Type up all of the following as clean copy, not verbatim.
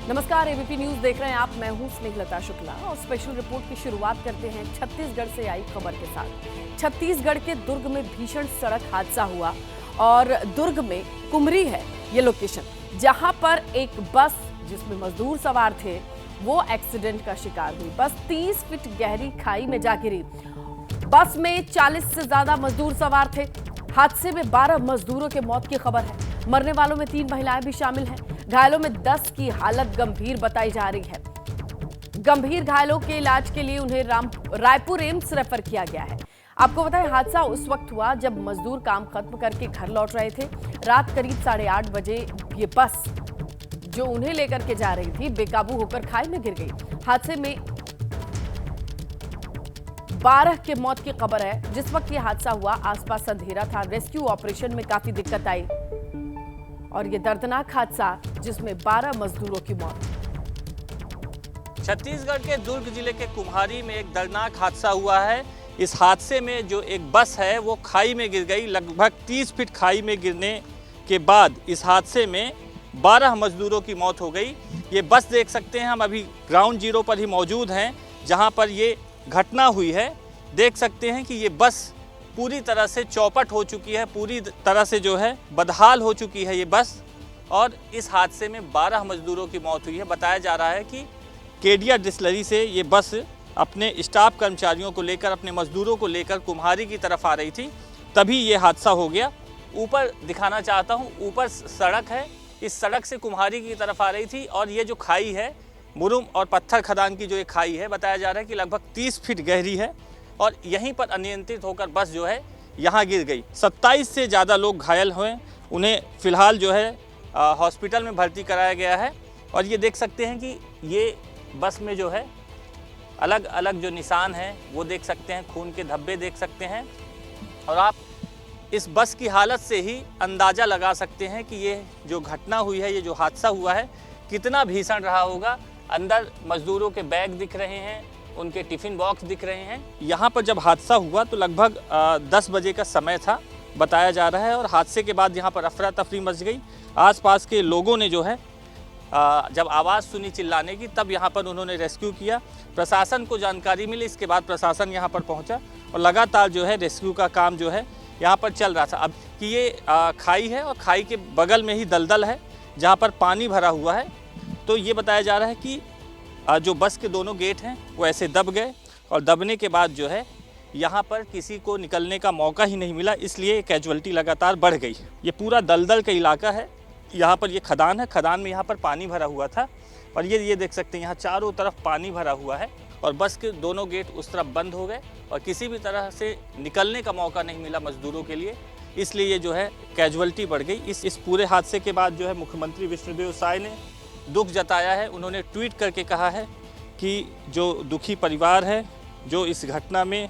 नमस्कार, ABP news देख रहे हैं आप। मैं हूं स्नेहलता शुक्ला और स्पेशल रिपोर्ट की शुरुआत करते हैं छत्तीसगढ़ से आई खबर के साथ। छत्तीसगढ़ के दुर्ग में भीषण सड़क हादसा हुआ और दुर्ग में कुमरी है ये लोकेशन, जहां पर एक बस जिसमें मजदूर सवार थे वो एक्सीडेंट का शिकार हुई। बस 30 फीट गहरी खाई में जा गिरी। बस में 40 से ज्यादा मजदूर सवार थे। हादसे में 12 मजदूरों के मौत की खबर है। मरने वालों में 3 महिलाएं भी शामिल हैं। घायलों में 10 की हालत गंभीर बताई जा रही है। गंभीर घायलों के इलाज के लिए उन्हें रायपुर एम्स रेफर किया गया है। आपको बताएं, हादसा उस वक्त हुआ जब मजदूर काम खत्म करके घर लौट रहे थे। रात करीब 8:30 बजे ये बस जो उन्हें लेकर के जा रही थी बेकाबू होकर खाई में गिर गई। हादसे में 12 के मौत की खबर है। जिस वक्त ये हादसा हुआ आसपास अंधेरा था। रेस्क्यू ऑपरेशन में काफी दिक्कत आई और ये दर्दनाक हादसा जिसमें 12 मजदूरों की मौत। छत्तीसगढ़ के दुर्ग जिले के कुम्हारी में एक दर्दनाक हादसा हुआ है। इस हादसे में जो एक बस है वो खाई में गिर गई। लगभग 30 फीट खाई में गिरने के बाद इस हादसे में 12 मजदूरों की मौत हो गई। ये बस देख सकते हैं, हम अभी ग्राउंड जीरो पर ही मौजूद हैं जहां पर ये घटना हुई है। देख सकते हैं कि ये बस पूरी तरह से चौपट हो चुकी है, पूरी तरह से जो है बदहाल हो चुकी है ये बस। और इस हादसे में 12 मजदूरों की मौत हुई है। बताया जा रहा है कि केडिया डिस्टिलरी से ये बस अपने स्टाफ कर्मचारियों को लेकर, अपने मजदूरों को लेकर कुम्हारी की तरफ आ रही थी, तभी ये हादसा हो गया। ऊपर दिखाना चाहता हूँ, ऊपर सड़क है, इस सड़क से कुम्हारी की तरफ आ रही थी और ये जो खाई है मुरुम और पत्थर खदान की जो ये खाई है, बताया जा रहा है कि लगभग 30 फीट गहरी है और यहीं पर अनियंत्रित होकर बस जो है यहाँ गिर गई। 27 से ज़्यादा लोग घायल हुए। उन्हें फ़िलहाल जो है हॉस्पिटल में भर्ती कराया गया है। और ये देख सकते हैं कि ये बस में जो है अलग अलग जो निशान हैं वो देख सकते हैं, खून के धब्बे देख सकते हैं। और आप इस बस की हालत से ही अंदाज़ा लगा सकते हैं कि ये जो घटना हुई है, ये जो हादसा हुआ है, कितना भीषण रहा होगा। अंदर मजदूरों के बैग दिख रहे हैं, उनके टिफ़िन बॉक्स दिख रहे हैं। यहाँ पर जब हादसा हुआ तो लगभग 10 बजे का समय था बताया जा रहा है। और हादसे के बाद यहाँ पर अफरा तफरी मच गई। आसपास के लोगों ने जो है जब आवाज़ सुनी चिल्लाने की, तब यहाँ पर उन्होंने रेस्क्यू किया। प्रशासन को जानकारी मिली, इसके बाद प्रशासन यहाँ पर पहुँचा और लगातार जो है रेस्क्यू का काम जो है यहाँ पर चल रहा था। अब कि ये खाई है और खाई के बगल में ही दलदल है जहाँ पर पानी भरा हुआ है। तो ये बताया जा रहा है कि जो बस के दोनों गेट हैं वो ऐसे दब गए और दबने के बाद जो है यहाँ पर किसी को निकलने का मौका ही नहीं मिला, इसलिए कैजुअल्टी लगातार बढ़ गई। ये पूरा दलदल का इलाका है। यहाँ पर ये खदान है, खदान में यहाँ पर पानी भरा हुआ था और ये देख सकते हैं यहाँ चारों तरफ पानी भरा हुआ है और बस के दोनों गेट उस तरफ बंद हो गए और किसी भी तरह से निकलने का मौका नहीं मिला मजदूरों के लिए, इसलिए ये जो है कैजुअल्टी बढ़ गई। इस पूरे हादसे के बाद जो है मुख्यमंत्री विष्णुदेव साय ने दुख जताया है। उन्होंने ट्वीट करके कहा है कि जो दुखी परिवार है, जो इस घटना में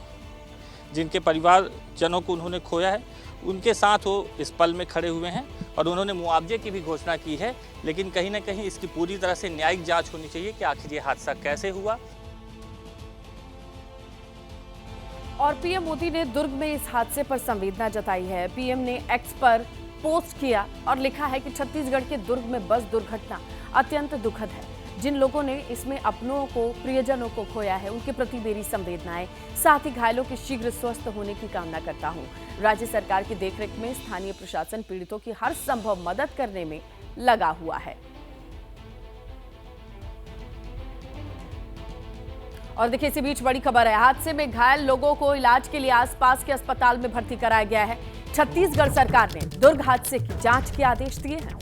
जिनके परिवारजनों को उन्होंने खोया है, उनके साथ वो इस पल में खड़े हुए हैं और उन्होंने मुआवजे की भी घोषणा की है। लेकिन कहीं ना कहीं इसकी पूरी तरह से न्यायिक जांच होनी चाहिए कि आखिर ये हादसा कैसे हुआ। और पीएम मोदी ने दुर्ग में इस हादसे पर संवेदना जताई है। पीएम ने एक्स पर पोस्ट किया और लिखा है कि छत्तीसगढ़ के दुर्ग में बस दुर्घटना अत्यंत दुखद है। जिन लोगों ने इसमें अपनों को, प्रियजनों को खोया है, उनके प्रति मेरी संवेदनाएं। साथ ही घायलों के शीघ्र स्वस्थ होने की कामना करता हूं। राज्य सरकार की देखरेख में स्थानीय प्रशासन पीड़ितों की हर संभव मदद करने में लगा हुआ है। और देखिए, इसी बीच बड़ी खबर है। हादसे में घायल लोगों को इलाज के लिए आसपास के अस्पताल में भर्ती कराया गया है। छत्तीसगढ़ सरकार ने दुर्ग हादसे की जांच के आदेश दिए हैं।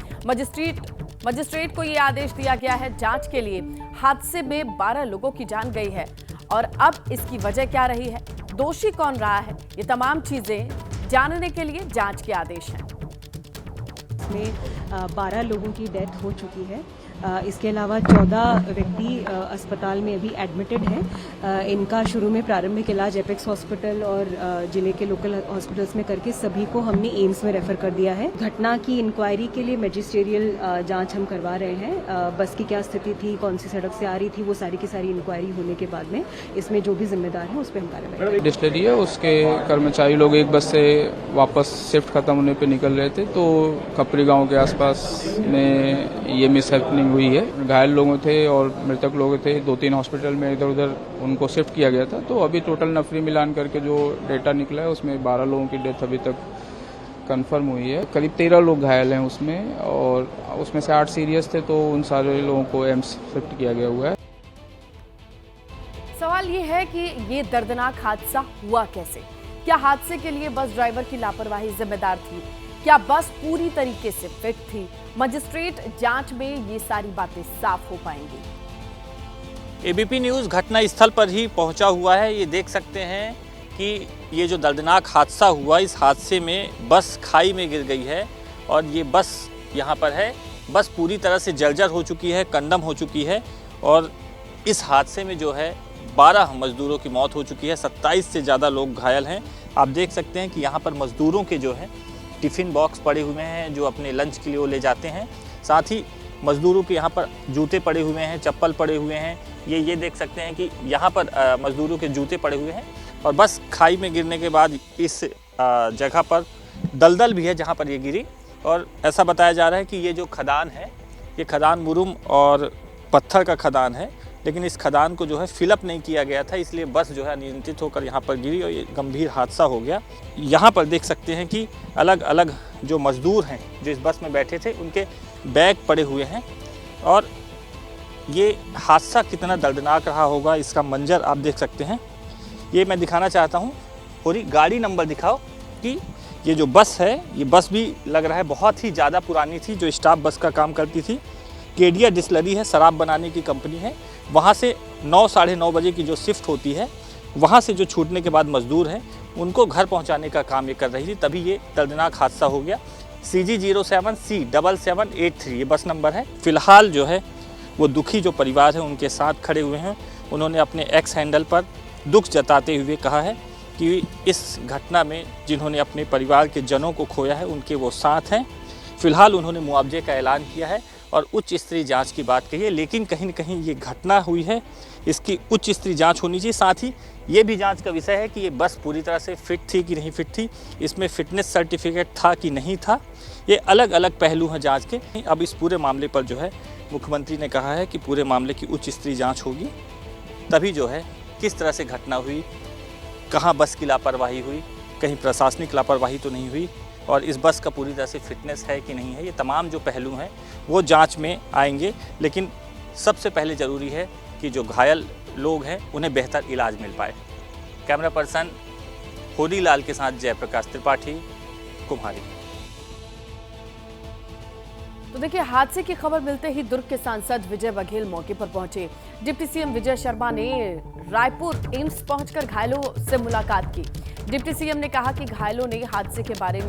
मजिस्ट्रेट को यह आदेश दिया गया है जांच के लिए। हादसे में 12 लोगों की जान गई है और अब इसकी वजह क्या रही है, दोषी कौन रहा है, ये तमाम चीजें जानने के लिए जांच के आदेश हैं। इसमें 12 लोगों की डेथ हो चुकी है। इसके अलावा 14 व्यक्ति अस्पताल में अभी एडमिटेड हैं। इनका शुरू में प्रारंभिक इलाज एपेक्स हॉस्पिटल और जिले के लोकल हॉस्पिटल्स में करके सभी को हमने एम्स में रेफर कर दिया है। घटना की इंक्वायरी के लिए मैजिस्ट्रियल जांच हम करवा रहे हैं। बस की क्या स्थिति थी, कौन सी सड़क से आ रही थी, वो सारी की सारी इंक्वायरी होने के बाद में इसमें जो भी जिम्मेदार है उस पर हम कार्रवाई करेंगे। डिस्टिलरी है, उसके कर्मचारी लोग एक बस से वापस शिफ्ट खत्म होने पे निकल रहे थे, तो खपरी गाँव के आसपास में ये मिसहैपनिंग फायरिंग हुई है। घायल लोग थे और मृतक लोग थे, 2-3 हॉस्पिटल में इधर उधर उनको शिफ्ट किया गया था। तो अभी टोटल नफरी मिलान करके जो डेटा निकला है उसमें 12 लोगों की डेथ अभी तक कंफर्म हुई है। करीब 13 लोग घायल हैं उसमें, और उसमें से 8 सीरियस थे, तो उन सारे लोगों को एम्स शिफ्ट किया गया हुआ है। सवाल ये है कि ये दर्दनाक हादसा हुआ कैसे? क्या हादसे के लिए बस ड्राइवर की लापरवाही जिम्मेदार थी? क्या बस पूरी तरीके से फिट थी? मजिस्ट्रेट जांच में ये सारी बातें साफ हो पाएंगी। एबीपी न्यूज़ घटना स्थल पर ही पहुंचा हुआ है। ये देख सकते हैं कि ये जो दर्दनाक हादसा हुआ, इस हादसे में बस खाई में गिर गई है और ये बस यहाँ पर है। बस पूरी तरह से जर्जर हो चुकी है, कंडम हो चुकी है, और इस हादसे में जो है 12 मजदूरों की मौत हो चुकी है। 27 से ज़्यादा लोग घायल हैं। आप देख सकते हैं कि यहाँ पर मजदूरों के जो है टिफ़िन बॉक्स पड़े हुए हैं, जो अपने लंच के लिए वो ले जाते हैं। साथ ही मजदूरों के यहाँ पर जूते पड़े हुए हैं, चप्पल पड़े हुए हैं। ये देख सकते हैं कि यहाँ पर मजदूरों के जूते पड़े हुए हैं, और बस खाई में गिरने के बाद इस जगह पर दलदल भी है जहाँ पर ये गिरी। और ऐसा बताया जा रहा है कि ये जो खदान है, ये खदान मुरुम और पत्थर का खदान है, लेकिन इस खदान को जो है फिलअप नहीं किया गया था, इसलिए बस जो है अनियंत्रित होकर यहाँ पर गिरी और ये गंभीर हादसा हो गया। यहाँ पर देख सकते हैं कि अलग अलग जो मजदूर हैं जो इस बस में बैठे थे, उनके बैग पड़े हुए हैं, और ये हादसा कितना दर्दनाक रहा होगा इसका मंजर आप देख सकते हैं। ये मैं दिखाना चाहता हूँ, पूरी गाड़ी नंबर दिखाओ कि ये जो बस है, ये बस भी लग रहा है बहुत ही ज़्यादा पुरानी थी, जो स्टाफ बस का काम करती थी। केडिया डिस्लरी है, शराब बनाने की कंपनी है। वहाँ से 9 साढ़े 9 बजे की जो शिफ्ट होती है, वहाँ से जो छूटने के बाद मजदूर हैं उनको घर पहुँचाने का काम ये कर रही थी, तभी ये दर्दनाक हादसा हो गया। CG07C7783 ये बस नंबर है। फिलहाल जो है वो दुखी जो परिवार है उनके साथ खड़े हुए हैं। उन्होंने अपने एक्स हैंडल पर दुख जताते हुए कहा है कि इस घटना में जिन्होंने अपने परिवार के जनों को खोया है, उनके वो साथ हैं। फिलहाल उन्होंने मुआवजे का ऐलान किया है और उच्च स्तरीय जांच की बात कही है, लेकिन कहीं न कहीं ये घटना हुई है, इसकी उच्च स्तरीय जांच होनी चाहिए। साथ ही ये भी जांच का विषय है कि ये बस पूरी तरह से फिट थी कि नहीं फिट थी, इसमें फिटनेस सर्टिफिकेट था कि नहीं था। ये अलग अलग पहलू हैं जांच के। अब इस पूरे मामले पर जो है मुख्यमंत्री ने कहा है कि पूरे मामले की उच्च स्तरीय जाँच होगी, तभी जो है किस तरह से घटना हुई, कहाँ बस की लापरवाही हुई, कहीं प्रशासनिक लापरवाही तो नहीं हुई, और इस बस का पूरी तरह से फिटनेस है कि नहीं है, ये तमाम जो पहलू हैं वो जांच में आएंगे। लेकिन सबसे पहले ज़रूरी है कि जो घायल लोग हैं उन्हें बेहतर इलाज मिल पाए। कैमरा पर्सन होली लाल के साथ जयप्रकाश त्रिपाठी, कुम्हारी। तो देखिए, हादसे की खबर मिलते ही दुर्ग के सांसद विजय बघेल मौके पर पहुंचे। डिप्टी सीएम विजय शर्मा ने रायपुर एम्स पहुंचकर घायलों से मुलाकात की। डिप्टी सीएम ने कहा कि घायलों ने हादसे के बारे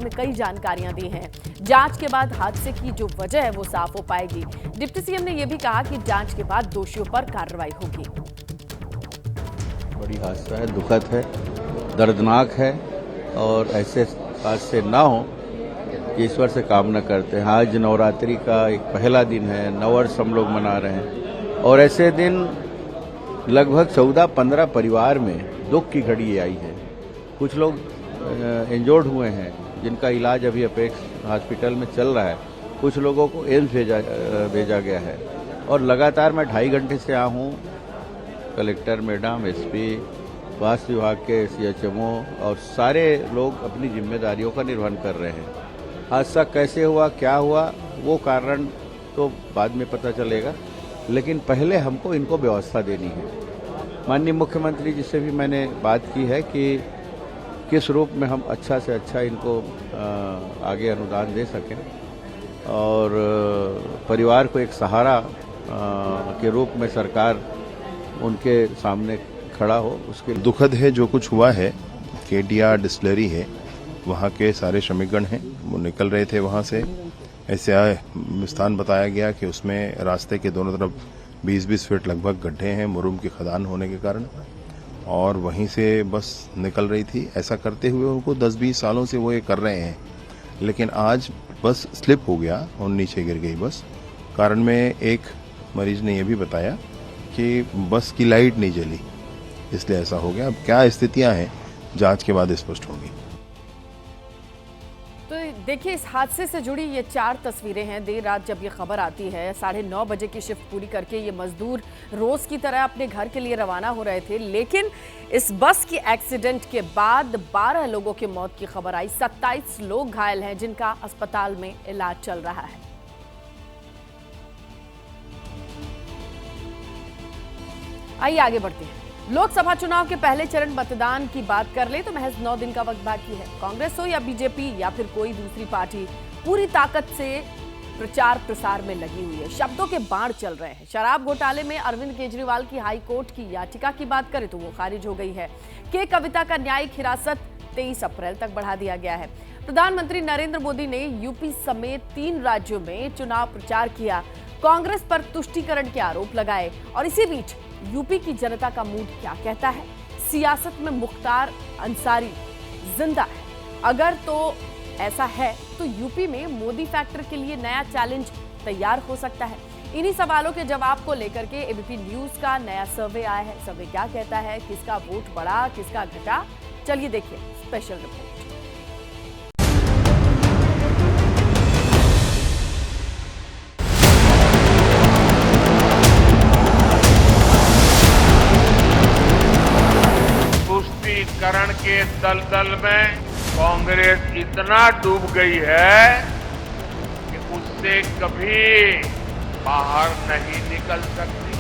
में कई जानकारियां दी हैं। जांच के बाद हादसे की जो वजह है वो साफ हो पाएगी। डिप्टी सीएम ने यह भी कहा कि जांच के बाद दोषियों पर कार्रवाई होगी। बड़ी हादसा है, दुखद है, दर्दनाक है, और ऐसे हादसे ना हो ईश्वर से कामना करते हैं। आज नवरात्रि का एक पहला दिन है, नववर्ष हम लोग मना रहे हैं, और ऐसे दिन लगभग 14-15 परिवार में दुख की घड़ी आई है। कुछ लोग इंजर्ड हुए हैं जिनका इलाज अभी अपेक्स हॉस्पिटल में चल रहा है। कुछ लोगों को एम्स भेजा गया है, और लगातार मैं 2.5 घंटे से आया हूँ। कलेक्टर मैडम, एसपी, स्वास्थ्य विभाग के CHMO और सारे लोग अपनी जिम्मेदारियों का निर्वहन कर रहे हैं। हादसा कैसे हुआ, क्या हुआ, वो कारण तो बाद में पता चलेगा, लेकिन पहले हमको इनको व्यवस्था देनी है। माननीय मुख्यमंत्री जी से भी मैंने बात की है कि किस रूप में हम अच्छा से अच्छा इनको आगे अनुदान दे सकें, और परिवार को एक सहारा के रूप में सरकार उनके सामने खड़ा हो। उसके दुखद है जो कुछ हुआ है। केडिया डिस्टिलरी है, वहाँ के सारे श्रमिकगण हैं, वो निकल रहे थे वहाँ से। ऐसे स्थान बताया गया कि उसमें रास्ते के दोनों तरफ 20-20 फीट लगभग गड्ढे हैं, मुरुम की खदान होने के कारण, और वहीं से बस निकल रही थी। ऐसा करते हुए उनको 10-20 सालों से वो ये कर रहे हैं, लेकिन आज बस स्लिप हो गया और नीचे गिर गई बस। कारण में एक मरीज ने यह भी बताया कि बस की लाइट नहीं जली, इसलिए ऐसा हो गया। अब क्या स्थितियां हैं, जांच के बाद स्पष्ट होगी। तो देखिए, इस हादसे से जुड़ी ये 4 तस्वीरें हैं। देर रात जब ये खबर आती है, 9:30 बजे की शिफ्ट पूरी करके ये मजदूर रोज की तरह अपने घर के लिए रवाना हो रहे थे, लेकिन इस बस की एक्सीडेंट के बाद 12 लोगों की मौत की खबर आई। 27 लोग घायल हैं जिनका अस्पताल में इलाज चल रहा है। आइए आगे बढ़ते हैं। लोकसभा चुनाव के पहले चरण मतदान की बात कर ले तो महज 9 दिन का वक्त बाकी है। कांग्रेस हो या बीजेपी या फिर कोई दूसरी पार्टी पूरी ताकत से प्रचार प्रसार में लगी हुई है। शब्दों के बाण चल रहे हैं। शराब घोटाले में अरविंद केजरीवाल की हाई कोर्ट की याचिका की बात करें तो वो खारिज हो गई है। के कविता का न्यायिक हिरासत 23 अप्रैल तक बढ़ा दिया गया है। प्रधानमंत्री नरेंद्र मोदी ने यूपी समेत 3 राज्यों में चुनाव प्रचार किया, कांग्रेस पर तुष्टीकरण के आरोप लगाए। और इसी बीच यूपी की जनता का मूड क्या कहता है? सियासत में मुख्तार अंसारी जिंदा है? अगर तो ऐसा है तो यूपी में मोदी फैक्टर के लिए नया चैलेंज तैयार हो सकता है। इन्हीं सवालों के जवाब को लेकर के एबीपी न्यूज का नया सर्वे आया है। सर्वे क्या कहता है? किसका वोट बढ़ा, किसका घटा? चलिए देखिए स्पेशल रिपोर्ट। करण के दलदल में कांग्रेस इतना डूब गई है कि उससे कभी बाहर नहीं निकल सकती।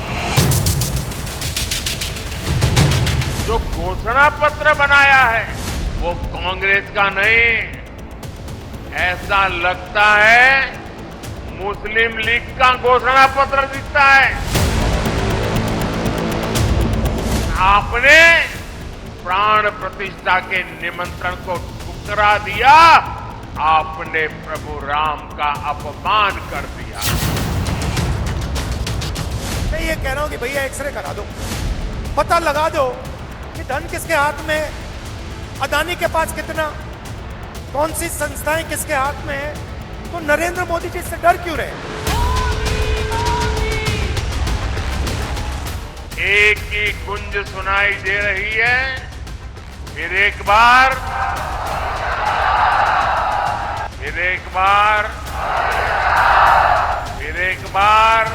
जो घोषणा पत्र बनाया है वो कांग्रेस का नहीं, ऐसा लगता है मुस्लिम लीग का घोषणा पत्र दिखता है। आपने प्राण प्रतिष्ठा के निमंत्रण को ठुकरा दिया, आपने प्रभु राम का अपमान कर दिया। मैं ये कह रहा हूं कि भैया एक्सरे करा दो, पता लगा दो कि धन किसके हाथ में है, अदानी के पास कितना, कौन सी संस्थाएं किसके हाथ में है। तो नरेंद्र मोदी जी से डर क्यों रहे? एक ही गुंज सुनाई दे रही है, फिर एक बार, फिर एक बार, फिर एक बार।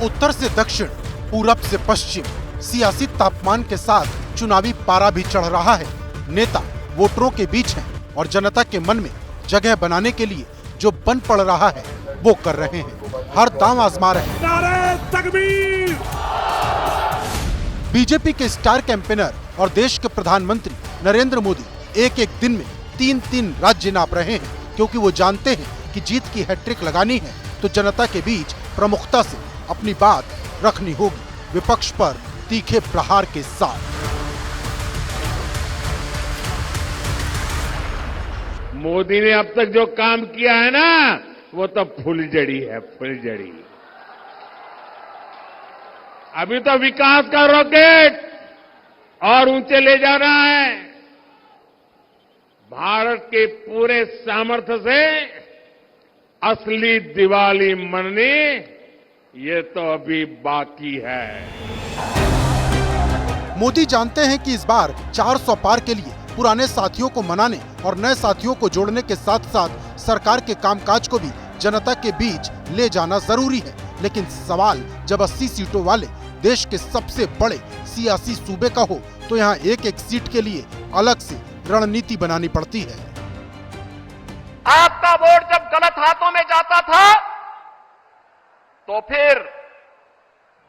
उत्तर से दक्षिण, पूरब से पश्चिम, सियासी तापमान के साथ चुनावी पारा भी चढ़ रहा है। नेता वोटरों के बीच हैं और जनता के मन में जगह बनाने के लिए जो बन पड़ रहा है वो कर रहे हैं, हर दांव आजमा रहे हैं। नारे तकबीर! बीजेपी के स्टार कैंपेनर और देश के प्रधानमंत्री नरेंद्र मोदी एक एक दिन में 3-3 राज्य नाप रहे हैं, क्योंकि वो जानते हैं कि जीत की हैट्रिक लगानी है तो जनता के बीच प्रमुखता से अपनी बात रखनी होगी, विपक्ष पर तीखे प्रहार के साथ। मोदी ने अब तक जो काम किया है ना, वो तो फुलझड़ी है, फुलझड़ी। अभी तो विकास का रॉकेट और ऊंचे ले जा रहा है। भारत के पूरे सामर्थ्य से असली दिवाली मननी, ये तो अभी बाकी है। मोदी जानते हैं कि इस बार 400 पार के लिए पुराने साथियों को मनाने और नए साथियों को जोड़ने के साथ साथ सरकार के कामकाज को भी जनता के बीच ले जाना जरूरी है। लेकिन सवाल जब 80 सीटों वाले देश के सबसे बड़े सियासी सूबे का हो तो यहाँ एक एक सीट के लिए अलग से रणनीति बनानी पड़ती है। आपका वोट जब गलत हाथों में जाता था तो फिर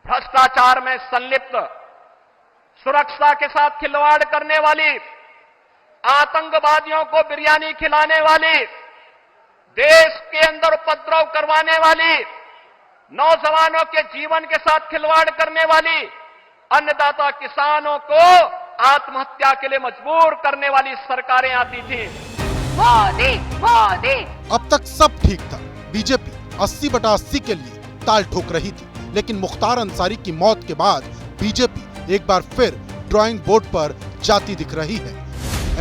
भ्रष्टाचार में संलिप्त, सुरक्षा के साथ खिलवाड़ करने वाली, आतंकवादियों को बिरयानी खिलाने वाली, देश के अंदर उपद्रव करवाने वाली, नौजवानों के जीवन के साथ खिलवाड़ करने वाली, अन्नदाता किसानों को आत्महत्या के लिए मजबूर करने वाली सरकारें आती थी। मोदी मोदी। अब तक सब ठीक था। बीजेपी 80/80 के लिए ताल ठोक रही थी, लेकिन मुख्तार अंसारी की मौत के बाद बीजेपी एक बार फिर ड्राइंग बोर्ड पर जाती दिख रही है।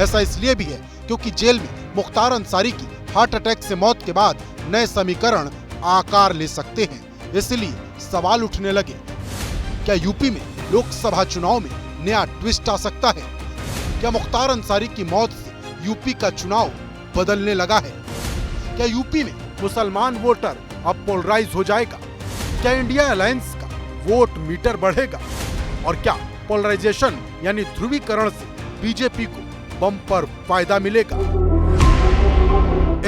ऐसा इसलिए भी है क्योंकि जेल में मुख्तार अंसारी की हार्ट अटैक से मौत के बाद नए समीकरण आकार ले सकते हैं। इसलिए सवाल उठने लगे, क्या यूपी में लोकसभा चुनाव में नया ट्विस्ट आ सकता है? क्या मुख्तार अंसारी की मौत से यूपी का चुनाव बदलने लगा है? क्या यूपी में मुसलमान वोटर अब पोलराइज हो जाएगा? क्या इंडिया अलायंस का वोट मीटर बढ़ेगा? और क्या पोलराइजेशन यानी ध्रुवीकरण से बीजेपी को बम्पर फायदा मिलेगा?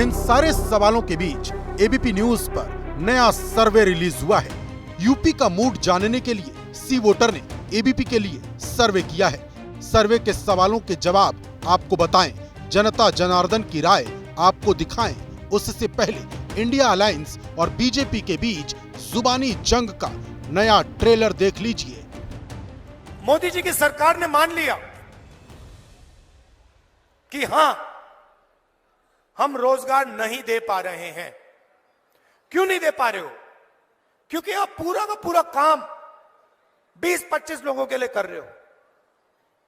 इन सारे सवालों के बीच एबीपी न्यूज पर नया सर्वे रिलीज हुआ है। यूपी का मूड जानने के लिए सी वोटर ने एबीपी के लिए सर्वे किया है। सर्वे के सवालों के जवाब आपको बताएं, जनता जनार्दन की राय आपको दिखाएं। उससे पहले इंडिया अलायंस और बीजेपी के बीच जुबानी जंग का नया ट्रेलर देख लीजिए। मोदी जी की सरकार ने मान लिया कि हां, हम रोजगार नहीं दे पा रहे हैं। क्यों नहीं दे पा रहे हो? क्योंकि आप पूरा का पूरा काम 20-25 लोगों के लिए कर रहे हो।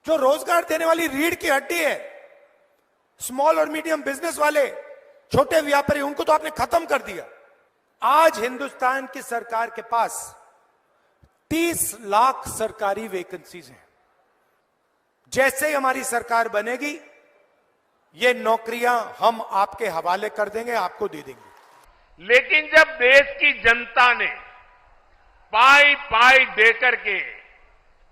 जो रोजगार देने वाली रीढ़ की हड्डी है, स्मॉल और मीडियम बिजनेस वाले, छोटे व्यापारी, उनको तो आपने खत्म कर दिया। आज हिंदुस्तान की सरकार के पास 30 लाख सरकारी वैकेंसीज हैं। जैसे ही हमारी सरकार बनेगी, ये नौकरियां हम आपके हवाले कर देंगे, आपको दे देंगे। लेकिन जब देश की जनता ने पाई पाई देकर के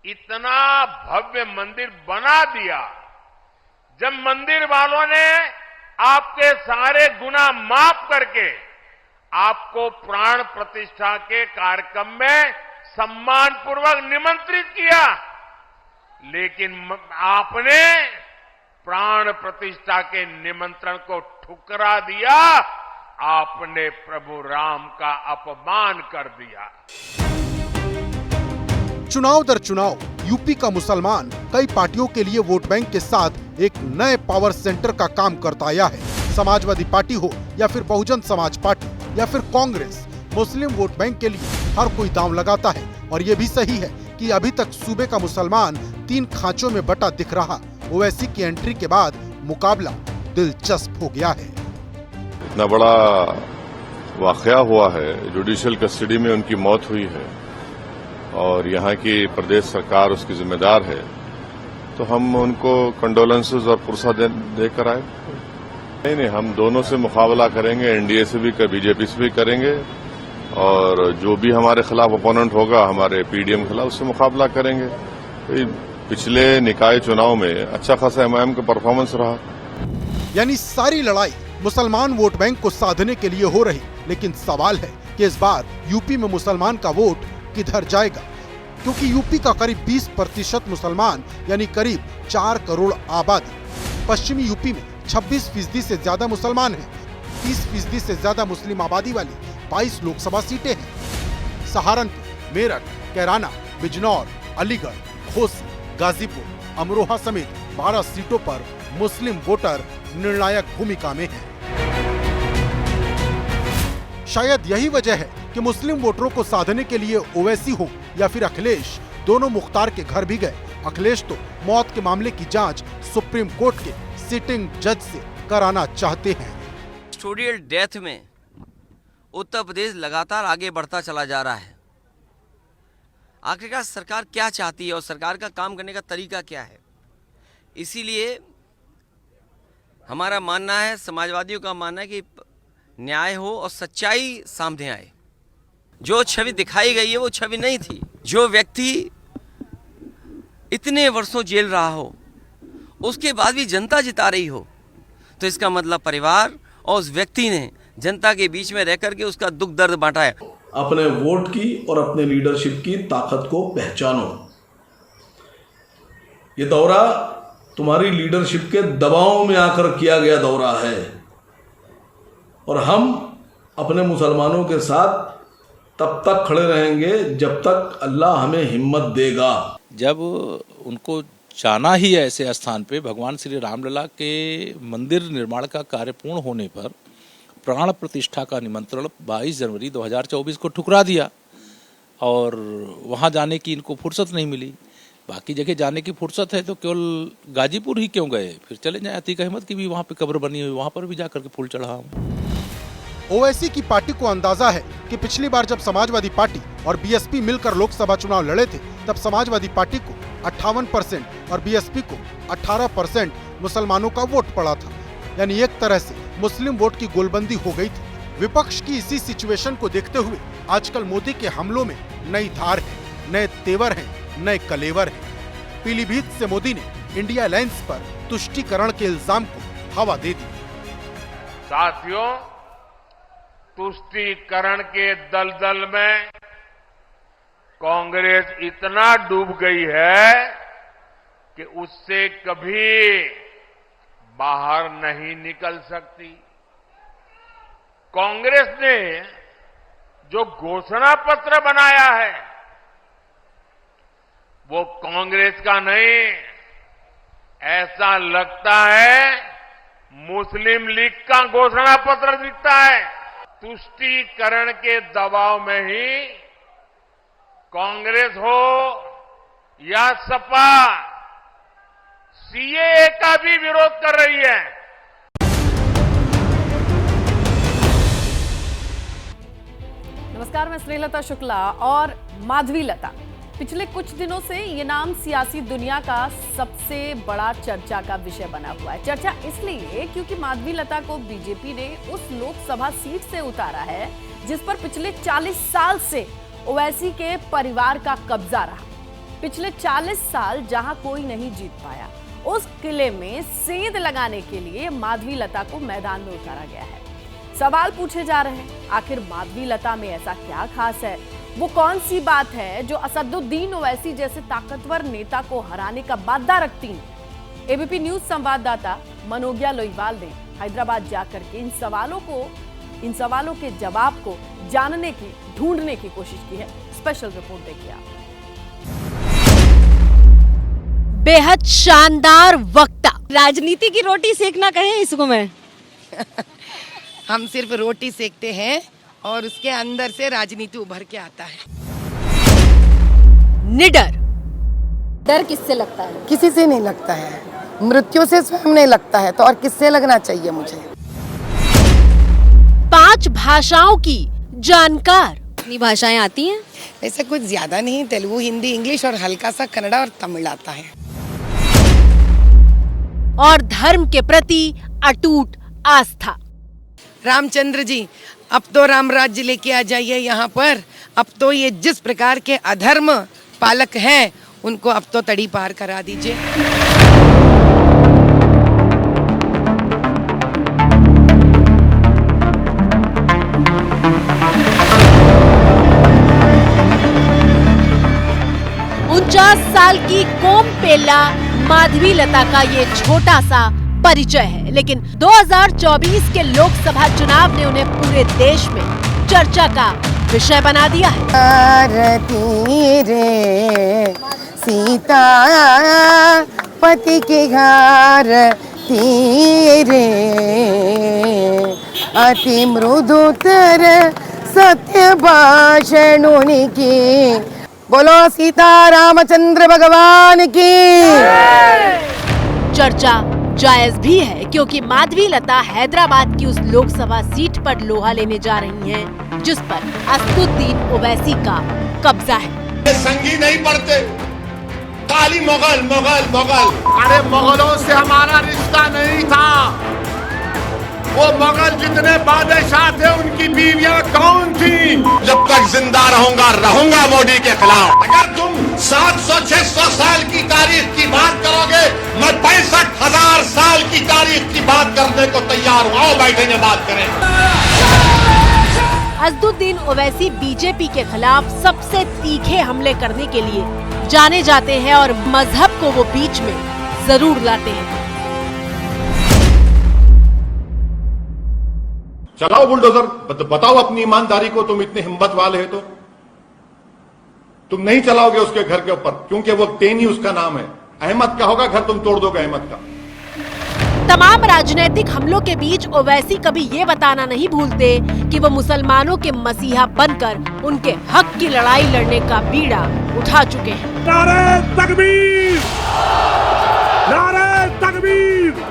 इतना भव्य मंदिर बना दिया, जब मंदिर वालों ने आपके सारे गुनाह माफ करके आपको प्राण प्रतिष्ठा के कार्यक्रम में सम्मान पूर्वक निमंत्रित किया, लेकिन आपने प्राण प्रतिष्ठा के निमंत्रण को ठुकरा दिया, आपने प्रभु राम का अपमान कर दिया। चुनाव दर चुनाव यूपी का मुसलमान कई पार्टियों के लिए वोट बैंक के साथ एक नए पावर सेंटर का काम करता आया है। समाजवादी पार्टी हो या फिर बहुजन समाज पार्टी या फिर कांग्रेस, मुस्लिम वोट बैंक के लिए हर कोई दांव लगाता है। और ये भी सही है कि अभी तक सूबे का मुसलमान 3 खांचों में बटा दिख रहा। ओवैसी की एंट्री के बाद मुकाबला दिलचस्प हो गया है। इतना बड़ा वाकया हुआ है, जुडिशियल कस्टडी में उनकी मौत हुई है और यहाँ की प्रदेश सरकार उसकी जिम्मेदार है, तो हम उनको कंडोलेंसेस और पुरसा देकर आए। नहीं, हम दोनों से मुकाबला करेंगे, एनडीए से भी, बीजेपी से भी करेंगे, और जो भी हमारे खिलाफ ओपोनेंट होगा, हमारे पीडीएम के खिलाफ, उससे मुकाबला करेंगे। पिछले निकाय चुनाव में अच्छा खासा एमआईएम का परफॉर्मेंस रहा। यानी सारी लड़ाई मुसलमान वोट बैंक को साधने के लिए हो रही, लेकिन सवाल है कि इस बार यूपी में मुसलमान का वोट किधर जाएगा? क्योंकि यूपी का करीब 20% मुसलमान यानी करीब 4 करोड़ आबादी। पश्चिमी यूपी में 26% से ज्यादा मुसलमान हैं। 30% से ज्यादा मुस्लिम आबादी वाली 22 लोकसभा सीटें हैं। सहारनपुर, मेरठ, कैराना, बिजनौर, अलीगढ़, घोसी, गाजीपुर, अमरोहा समेत 12 सीटों पर मुस्लिम वोटर निर्णायक भूमिका में हैं। शायद यही वजह है कि मुस्लिम वोटरों को साधने के लिए ओवैसी हो या फिर अखिलेश, दोनों मुख्तार के घर भी गए। अखिलेश तो मौत के मामले की जांच सुप्रीम कोर्ट के सिटिंग जज से कराना चाहते हैं। कस्टोडियल डेथ में उत्तर प्रदेश लगातार आगे बढ़ता चला जा रहा है। आखिरकार सरकार क्या चाहती है और सरकार का काम करने का तरीका क्या है? इसीलिए हमारा मानना है, समाजवादियों का मानना है कि न्याय हो और सच्चाई सामने आए। जो छवि दिखाई गई है वो छवि नहीं थी। जो व्यक्ति इतने वर्षों जेल रहा हो, उसके बाद भी जनता जिता रही हो, तो इसका मतलब परिवार और उस व्यक्ति ने जनता के बीच में रह करके उसका दुख दर्द बांटा है। अपने वोट की और अपने लीडरशिप की ताकत को पहचानो। ये दौरा तुम्हारी लीडरशिप के दबाव में आकर किया गया दौरा है, और हम अपने मुसलमानों के साथ तब तक खड़े रहेंगे जब तक अल्लाह हमें हिम्मत देगा। जब उनको जाना ही है ऐसे स्थान पे, भगवान श्री रामलला के मंदिर निर्माण का कार्य पूर्ण होने पर प्राण प्रतिष्ठा का निमंत्रण 22 जनवरी 2024 को ठुकरा दिया, और वहाँ जाने की इनको फुर्सत नहीं मिली। बाकी जगह जाने की फुर्सत है तो केवल गाजीपुर ही क्यों गए? फिर चले जाए। अतीक अहमद की भी वहाँ पे कब्र बनी हुई, वहाँ पर भी जाकर के फूल चढ़ा हूँ। ओवैसी की पार्टी को अंदाजा है कि पिछली बार जब समाजवादी पार्टी और बीएसपी मिलकर लोकसभा चुनाव लड़े थे, तब समाजवादी पार्टी को 58% और बीएसपी को 18% मुसलमानों का वोट पड़ा था। यानी एक तरह से मुस्लिम वोट की गोलबंदी हो गई थी। विपक्ष की इसी सिचुएशन को देखते हुए आजकल मोदी के हमलों में नई धार है, नए तेवर हैं, नए कलेवर हैं। पीलीभीत से मोदी ने इंडिया अलायंस पर तुष्टीकरण के इल्जाम को हवा दे दी। साथियों, तुष्टीकरण के दलदल में कांग्रेस इतना डूब गई है कि उससे कभी बाहर नहीं निकल सकती। कांग्रेस ने जो घोषणा पत्र बनाया है वो कांग्रेस का नहीं, ऐसा लगता है मुस्लिम लीग का घोषणा पत्र दिखता है। तुष्टीकरण के दबाव में ही कांग्रेस हो या सपा सीएए का भी विरोध कर रही है। नमस्कार, मैं स्नेहलता शुक्ला और माधवी लता। पिछले कुछ दिनों से ये नाम सियासी दुनिया का सबसे बड़ा चर्चा का विषय बना हुआ है। चर्चा इसलिए क्योंकि माधवी लता को बीजेपी ने उस लोकसभा सीट से उतारा है जिस पर पिछले 40 साल से ओवैसी के परिवार का कब्जा रहा। पिछले 40 साल जहां कोई नहीं जीत पाया, उस किले में सेंध लगाने के लिए माधवी लता को मैदान में उतारा गया है। सवाल पूछे जा रहे हैं, आखिर माधवी लता में ऐसा क्या खास है? वो कौन सी बात है जो असदुद्दीन ओवैसी जैसे ताकतवर नेता को हराने का बादा रखती है? एबीपी न्यूज संवाददाता मनोज्ञा लोईवाल ने हैदराबाद जाकर के इन सवालों के जवाब को ढूंढने की कोशिश की है। स्पेशल रिपोर्ट देखिए आप। बेहद शानदार वक्ता। राजनीति की रोटी सेकना कहें इसको मैं हम सिर्फ रोटी सेकते हैं और उसके अंदर से राजनीति उभर के आता है। निडर। डर किससे लगता है? किसी से नहीं लगता है, मृत्यु से स्वयं नहीं लगता है, तो और किससे लगना चाहिए मुझे। 5 भाषाओं की जानकार। कितनी भाषाएं आती हैं? ऐसा कुछ ज्यादा नहीं, तेलुगु, हिंदी, इंग्लिश और हल्का सा कन्नड़ा और तमिल आता है। और धर्म के प्रति अटूट आस्था। रामचंद्र जी, अब तो राम राज्य लेके आ जाइए यहाँ पर। अब तो ये जिस प्रकार के अधर्म पालक हैं उनको अब तो तड़ी पार करा दीजिए। साल की कोमपेला माधवी लता का ये छोटा सा परिचय है, लेकिन 2024 के लोकसभा चुनाव ने उन्हें पूरे देश में चर्चा का विषय बना दिया है। आरती रे सीता पति के घर तीरे अति मृदुतर सत्य भाषणों की। बोलो सीता रामचंद्र भगवान की। चर्चा जायज भी है क्योंकि माधवी लता हैदराबाद की उस लोकसभा सीट पर लोहा लेने जा रही हैं, जिस पर असदुद्दीन ओवैसी का कब्जा है। संगी नहीं पढ़ते, खाली मुगल मुगल मुगल। अरे मुगलों से हमारा रिश्ता नहीं था। वो मुगल जितने बादशाह थे उनकी बीवियां कौन थी? जब तक जिंदा रहूंगा मोदी के खिलाफ। अगर तुम 700-600 साल की तारीख की बात करोगे, मैं 65,000 साल की तारीख की बात करने को तैयार हूँ। आओ बैठेंगे, बात करें। असदुद्दीन ओवैसी बीजेपी के खिलाफ सबसे तीखे हमले करने के लिए जाने जाते हैं और मजहब को वो बीच में जरूर लाते हैं। चलाओ बुलडोजर, बताओ अपनी ईमानदारी को। तुम इतने हिम्मत वाले हो तो तुम नहीं चलाओगे उसके घर के ऊपर, क्योंकि वो तेनी उसका नाम है। अहमद का होगा घर, तुम तोड़ दोगे अहमद का। तमाम राजनीतिक हमलों के बीच ओवैसी कभी ये बताना नहीं भूलते कि वो मुसलमानों के मसीहा बनकर उनके हक की लड़ाई लड़ने का बीड़ा उठा चुके हैं। नारे तकबीर! नारे तकबीर!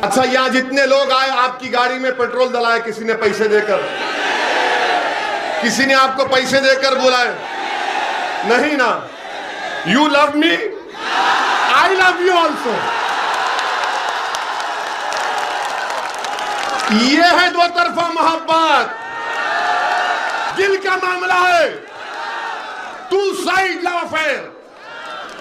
अच्छा, यहाँ जितने लोग आए आपकी गाड़ी में पेट्रोल डलाए किसी ने पैसे देकर? किसी ने आपको पैसे देकर बुलाए? नहीं ना। You love me? I love you also. ये है दो तरफा मोहब्बत, दिल का मामला है, टू साइड लव अफेयर,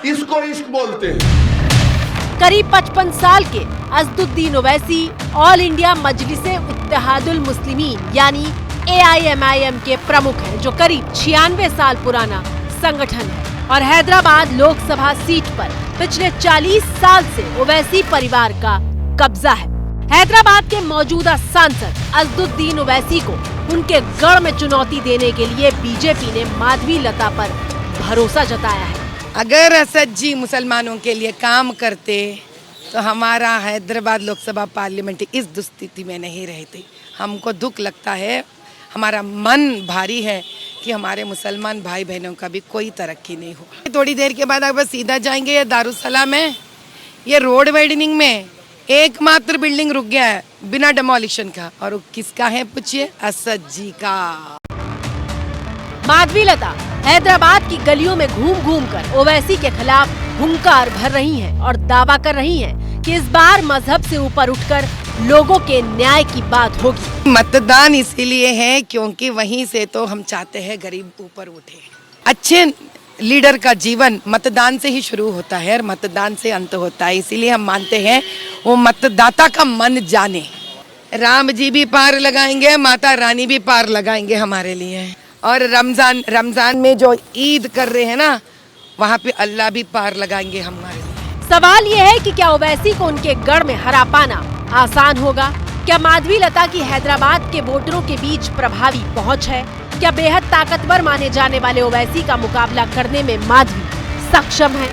इसको इश्क बोलते हैं। करीब 55 साल के असदुद्दीन ओवैसी ऑल इंडिया मजलिसे इत्तेहादुल मुस्लिमीन यानी AIMIM के प्रमुख हैं, जो करीब 96 साल पुराना संगठन है और हैदराबाद लोकसभा सीट पर पिछले 40 साल से ओवैसी परिवार का कब्जा है। हैदराबाद के मौजूदा सांसद असदुद्दीन ओवैसी को उनके गढ़ में चुनौती देने के लिए बीजेपी ने माधवी लता पर भरोसा जताया है। अगर असद जी मुसलमानों के लिए काम करते तो हमारा हैदराबाद लोकसभा पार्लियामेंट इस दुस्थिति में नहीं रहती। हमको दुख लगता है, हमारा मन भारी है कि हमारे मुसलमान भाई बहनों का भी कोई तरक्की नहीं हुआ। थोड़ी देर के बाद अब सीधा जाएंगे ये दारुसलाम में, ये रोड वाइडनिंग में एकमात्र बिल्डिंग रुक गया है बिना डिमोलिशन का, और किसका है पूछिए? असद जी का। माधवी लता हैदराबाद की गलियों में घूम घूम कर ओवैसी के खिलाफ हुंकार भर रही हैं और दावा कर रही हैं कि इस बार मजहब से ऊपर उठकर लोगों के न्याय की बात होगी। मतदान इसीलिए है क्योंकि वहीं से तो हम चाहते हैं गरीब ऊपर उठे। अच्छे लीडर का जीवन मतदान से ही शुरू होता है और मतदान से अंत होता है, इसीलिए हम मानते हैं वो मतदाता का मन जाने। राम जी भी पार लगाएंगे, माता रानी भी पार लगाएंगे हमारे लिए, और रमजान में जो ईद कर रहे हैं ना, वहाँ पे अल्लाह भी पार लगाएंगे हमारे लिए। सवाल ये है कि क्या ओवैसी को उनके गढ़ में हरा पाना आसान होगा? क्या माधवी लता की हैदराबाद के वोटरों के बीच प्रभावी पहुंच है? क्या बेहद ताकतवर माने जाने वाले ओवैसी का मुकाबला करने में माधवी सक्षम है?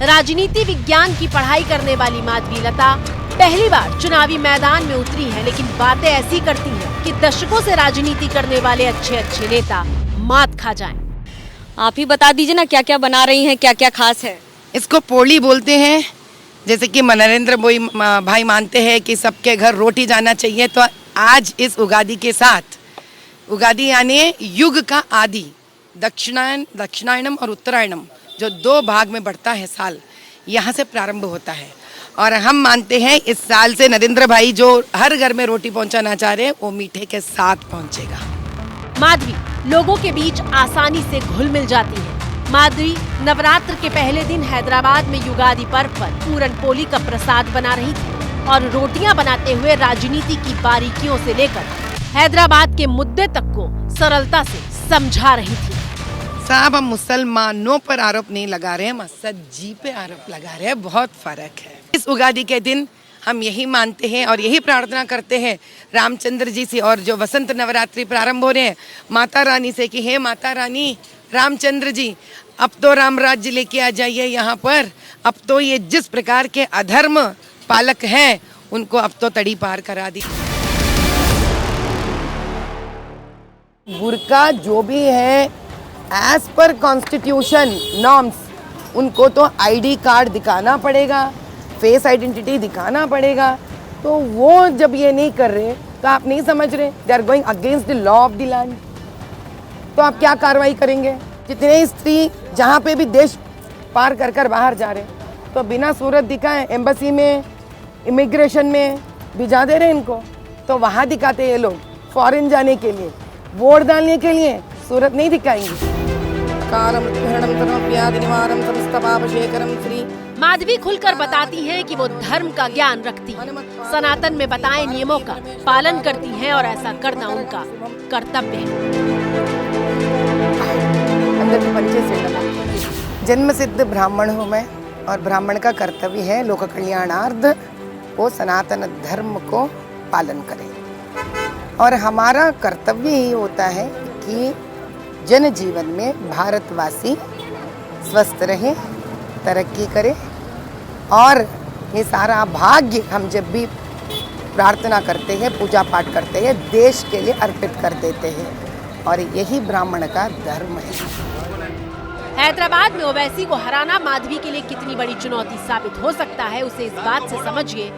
राजनीति विज्ञान की पढ़ाई करने वाली माधवी लता पहली बार चुनावी मैदान में उतरी है, लेकिन बातें ऐसी करती हैं कि दशकों से राजनीति करने वाले अच्छे नेता मात खा जाएं। आप ही बता दीजिए ना, क्या क्या बना रही हैं, क्या क्या खास है? इसको पोली बोलते हैं। जैसे कि नरेंद्र भाई मानते हैं कि सबके घर रोटी जाना चाहिए, तो आज इस उगादी के साथ, उगादी यानी युग का आदि, दक्षिणायनम और उत्तरायणम जो 2 भाग में बढ़ता है साल, यहाँ से प्रारंभ होता है। और हम मानते हैं इस साल से नरेंद्र भाई जो हर घर में रोटी पहुंचाना चाह रहे हैं, वो मीठे के साथ पहुंचेगा। माधवी लोगों के बीच आसानी से घुल मिल जाती है। माधवी नवरात्र के पहले दिन हैदराबाद में युगादि पर्व पर पूरन पोली का प्रसाद बना रही थी और रोटियां बनाते हुए राजनीति की बारीकियों से लेकर हैदराबाद के मुद्दे तक को सरलता से समझा रही थी। साहब, हम मुसलमानों पर आरोप नहीं लगा रहे हैं, हम असद जी पे आरोप लगा रहे हैं, बहुत फर्क है। इस उगादी के दिन हम यही मानते हैं और यही प्रार्थना करते हैं रामचंद्र जी से, और जो वसंत नवरात्रि प्रारंभ हो रहे हैं माता रानी से कि हे माता रानी रामचंद्र जी, अब तो राम राज्य लेके आ जाइए यहाँ पर। अब तो ये जिस प्रकार के अधर्म पालक हैं उनको अब तो तड़ी पार करा दी। बुर्का जो भी है एज पर कॉन्स्टिट्यूशन नॉर्म्स, उनको तो आईडी कार्ड दिखाना पड़ेगा, फेस आइडेंटिटी दिखाना पड़ेगा। तो वो जब ये नहीं कर रहे तो आप नहीं समझ रहे, they are going against the law of the land. तो आप क्या कार्रवाई करेंगे? जितने स्त्री जहाँ पे भी देश पार कर कर बाहर जा रहे, तो बिना सूरत दिखाए एम्बेसी में, इमिग्रेशन में भिजा दे रहे इनको, तो वहाँ दिखाते ये लोग फॉरेन जाने के लिए, वोट डालने के लिए सूरत नहीं दिखाएंगे। माधवी खुलकर बताती हैं कि वो धर्म का ज्ञान रखती हैं, सनातन में बताए नियमों का पालन करती हैं और ऐसा करना उनका कर्तव्य है। अंदर के पंचे से लगा। जन्म सिद्ध ब्राह्मण हूँ मैं, और ब्राह्मण का कर्तव्य है लोक कल्याणार्थ वो सनातन धर्म को पालन करें, और हमारा कर्तव्य ही होता है कि जन जीवन में भारतवासी स्वस्थ रहे, तरक्की करे, और ये सारा भाग्य हम जब भी प्रार्थना करते हैं, पूजा पाठ करते हैं, देश के लिए अर्पित कर देते हैं, और यही ब्राह्मण का धर्म है। हैदराबाद में ओवैसी को हराना माधवी के लिए कितनी बड़ी चुनौती साबित हो सकता है, उसे इस बात से समझिए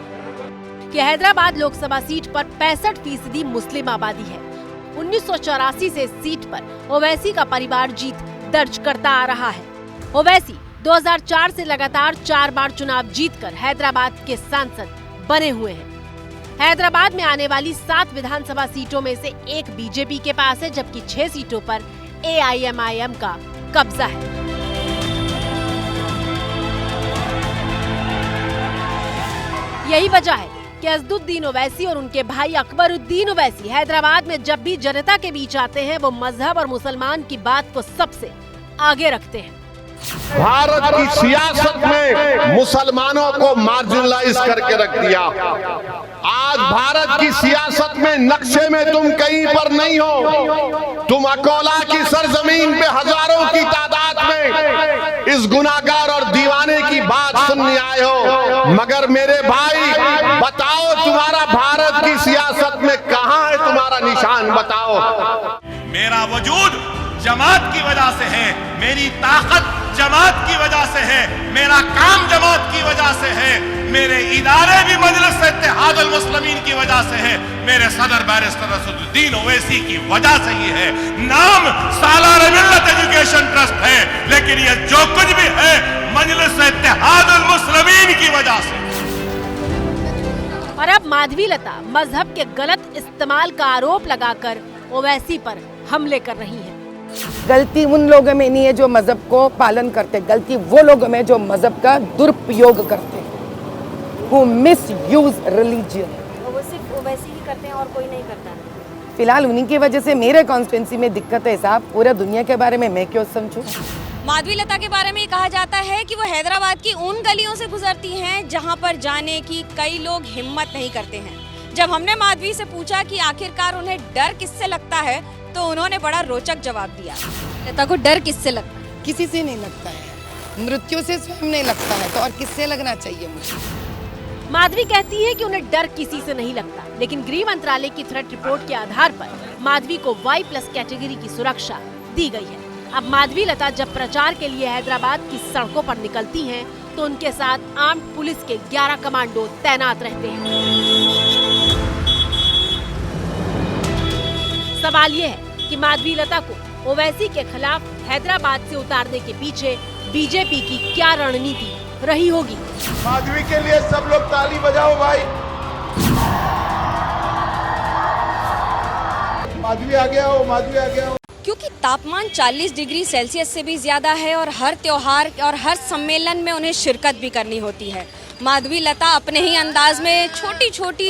कि हैदराबाद लोकसभा सीट पर 65% मुस्लिम आबादी है। 1984 से इस सीट पर ओवैसी का परिवार जीत दर्ज करता आ रहा है। ओवैसी 2004 से लगातार 4 बार चुनाव जीतकर हैदराबाद के सांसद बने हुए हैं। हैदराबाद में आने वाली 7 विधानसभा सीटों में से 1 बीजेपी के पास है, जबकि 6 सीटों पर AIMIM का कब्जा है। यही वजह है कि असदुद्दीन ओवैसी और उनके भाई अकबरुद्दीन ओवैसी हैदराबाद में जब भी जनता के बीच आते हैं, वो मजहब और मुसलमान की बात को सबसे आगे रखते हैं। भारत की सियासत में मुसलमानों को मार्जिनलाइज करके रख दिया। आज भारत की सियासत में नक्शे में तुम कहीं पर नहीं हो। तुम अकोला की सरजमीन पे हजारों की तादाद में इस गुनाहगार और दीवाने की बात सुनने आए हो, मगर मेरे भाई बताओ तुम्हारा भारत की सियासत में कहां है तुम्हारा निशान, बताओ। मेरा वजूद जमात की वजह से है, मेरी ताकत जमात की वजह से है, मेरा काम जमात की वजह से है, मेरे इदारे भी मजलिस इत्तेहादुल मुस्लिमीन की वजह से है, मेरे सदर बैरिस्टर असदुद्दीन ओवैसी की वजह से ही है। नाम सालार मिल्लत एजुकेशन ट्रस्ट है, लेकिन ये जो कुछ भी है मजलिस इत्तेहादुल मुस्लिमीन की वजह से। और अब माधवी लता मजहब के गलत इस्तेमाल का आरोप लगाकर ओवैसी पर हमले कर रही है। गलती उन लोगों में नहीं है जो मजहब को पालन करते, गलती वो लोगों में जो मजहब का दुरुपयोग करते हैं, who misuse religion। वो सिर्फ ओवैसी ही करते हैं और कोई नहीं करता। फिलहाल उन्हीं की वजह से मेरे कॉन्स्टिट्यूंसी में दिक्कत है साहब, पूरा दुनिया के बारे में मैं क्यों समझूं। माधवी लता के बारे में कहा जाता है कि वो हैदराबाद की उन गलियों से गुजरती हैं जहां पर जाने की कई लोग हिम्मत नहीं करते हैं। जब हमने माधवी से पूछा कि आखिरकार उन्हें डर किससे लगता है, तो उन्होंने बड़ा रोचक जवाब दिया। लता को डर किससे लगता है? किसी से नहीं लगता है, मृत्यु से स्वयं नहीं लगता है, तो और किससे लगना चाहिए मुझे। माधवी कहती है कि उन्हें डर किसी से नहीं लगता, लेकिन गृह मंत्रालय की थ्रेट रिपोर्ट के आधार पर माधवी को Y+ कैटेगरी की सुरक्षा दी गई है। अब माधवी लता जब प्रचार के लिए हैदराबाद की सड़कों पर निकलती हैं, तो उनके साथ आर्म्ड पुलिस के 11 कमांडो तैनात रहते हैं। सवाल ये है कि माधवी लता को ओवैसी के खिलाफ हैदराबाद से उतारने के पीछे बीजेपी की क्या रणनीति रही होगी। माधवी के लिए सब लोग ताली बजाओ भाई। माधवी आ गया हो, माधवी आ गया हो। क्योंकि तापमान 40 डिग्री सेल्सियस से भी ज्यादा है और हर त्योहार और हर सम्मेलन में उन्हें शिरकत भी करनी होती है। माधवी लता अपने ही अंदाज में छोटी छोटी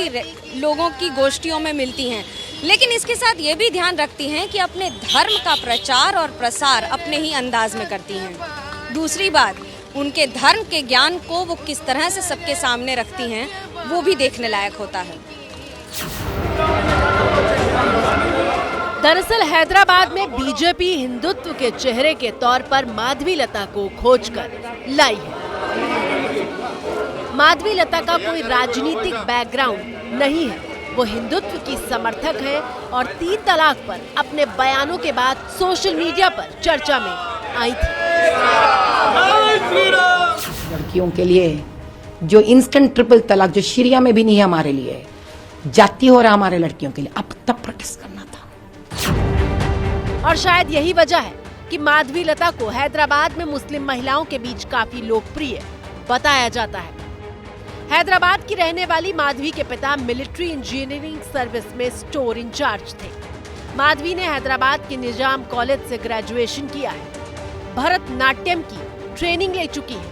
लोगों की गोष्ठियों में मिलती हैं, लेकिन इसके साथ ये भी ध्यान रखती हैं कि अपने धर्म का प्रचार और प्रसार अपने ही अंदाज में करती हैं। दूसरी बात, उनके धर्म के ज्ञान को वो किस तरह से सबके सामने रखती हैं, वो भी देखने लायक होता है। दरअसल हैदराबाद में बीजेपी हिंदुत्व के चेहरे के तौर पर माधवी लता को खोजकर लाई है। माधवी लता का कोई राजनीतिक बैकग्राउंड नहीं है, वो हिंदुत्व की समर्थक है और 3 तलाक पर अपने बयानों के बाद सोशल मीडिया पर चर्चा में आई थी। लड़कियों के लिए जो इंस्टेंट ट्रिपल तलाक जो शरिया में भी नहीं है हमारे लिए, जाती हो रहा हमारे लड़कियों के लिए, अब तब प्रोटेस्ट करना था। और शायद यही वजह है कि माधवी लता को हैदराबाद में मुस्लिम महिलाओं के बीच काफी लोकप्रिय बताया जाता है। हैदराबाद की रहने वाली माधवी के पिता मिलिट्री इंजीनियरिंग सर्विस में स्टोर इंचार्ज थे। माधवी ने हैदराबाद के निजाम कॉलेज से ग्रेजुएशन किया है। भरतनाट्यम की ट्रेनिंग ले चुकी है।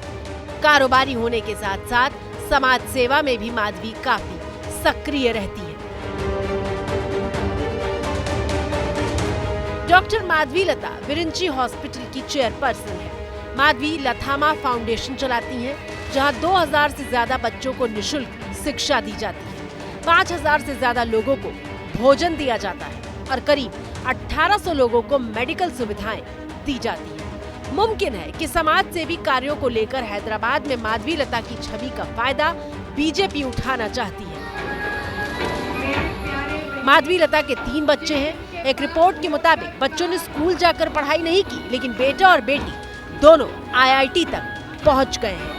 कारोबारी होने के साथ साथ समाज सेवा में भी माधवी काफी सक्रिय रहती है। डॉक्टर माधवी लता विरिंची हॉस्पिटल की चेयरपर्सन है। माधवी लथामा फाउंडेशन चलाती हैं, जहां 2000 से ज्यादा बच्चों को निशुल्क शिक्षा दी जाती है। 5000 से ज्यादा लोगों को भोजन दिया जाता है और करीब 1800 लोगों को मेडिकल सुविधाएं दी जाती है। मुमकिन है कि समाज सेवी कार्यों को लेकर हैदराबाद में माधवी लता की छवि का फायदा बीजेपी उठाना चाहती है। माधवी लता के 3 बच्चे हैं। एक रिपोर्ट के मुताबिक बच्चों ने स्कूल जाकर पढ़ाई नहीं की, लेकिन बेटा और बेटी दोनों IIT तक पहुंच गए हैं।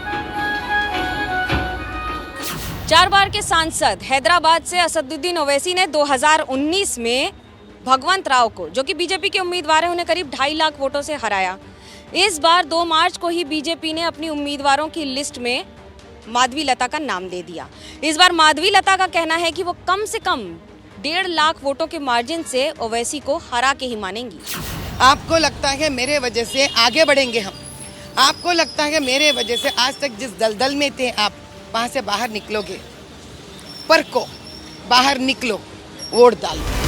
4 बार के सांसद हैदराबाद से असदुद्दीन ओवैसी ने 2019 में भगवंत राव को, जो कि बीजेपी के उम्मीदवार हैं, उन्हें करीब 2.5 लाख वोटों से हराया। इस बार 2 मार्च को ही बीजेपी ने अपनी उम्मीदवारों की लिस्ट में माधवी लता का नाम दे दिया। इस बार माधवी लता का कहना है कि वो कम से कम 1.5 लाख वोटों के मार्जिन से ओवैसी को हरा के ही मानेंगी। आपको लगता है मेरे वजह से आगे बढ़ेंगे हम? आपको लगता है मेरे वजह से आज तक जिस दलदल में थे आप वहाँ से बाहर निकलोगे? पर को बाहर निकलो, वोट डालो।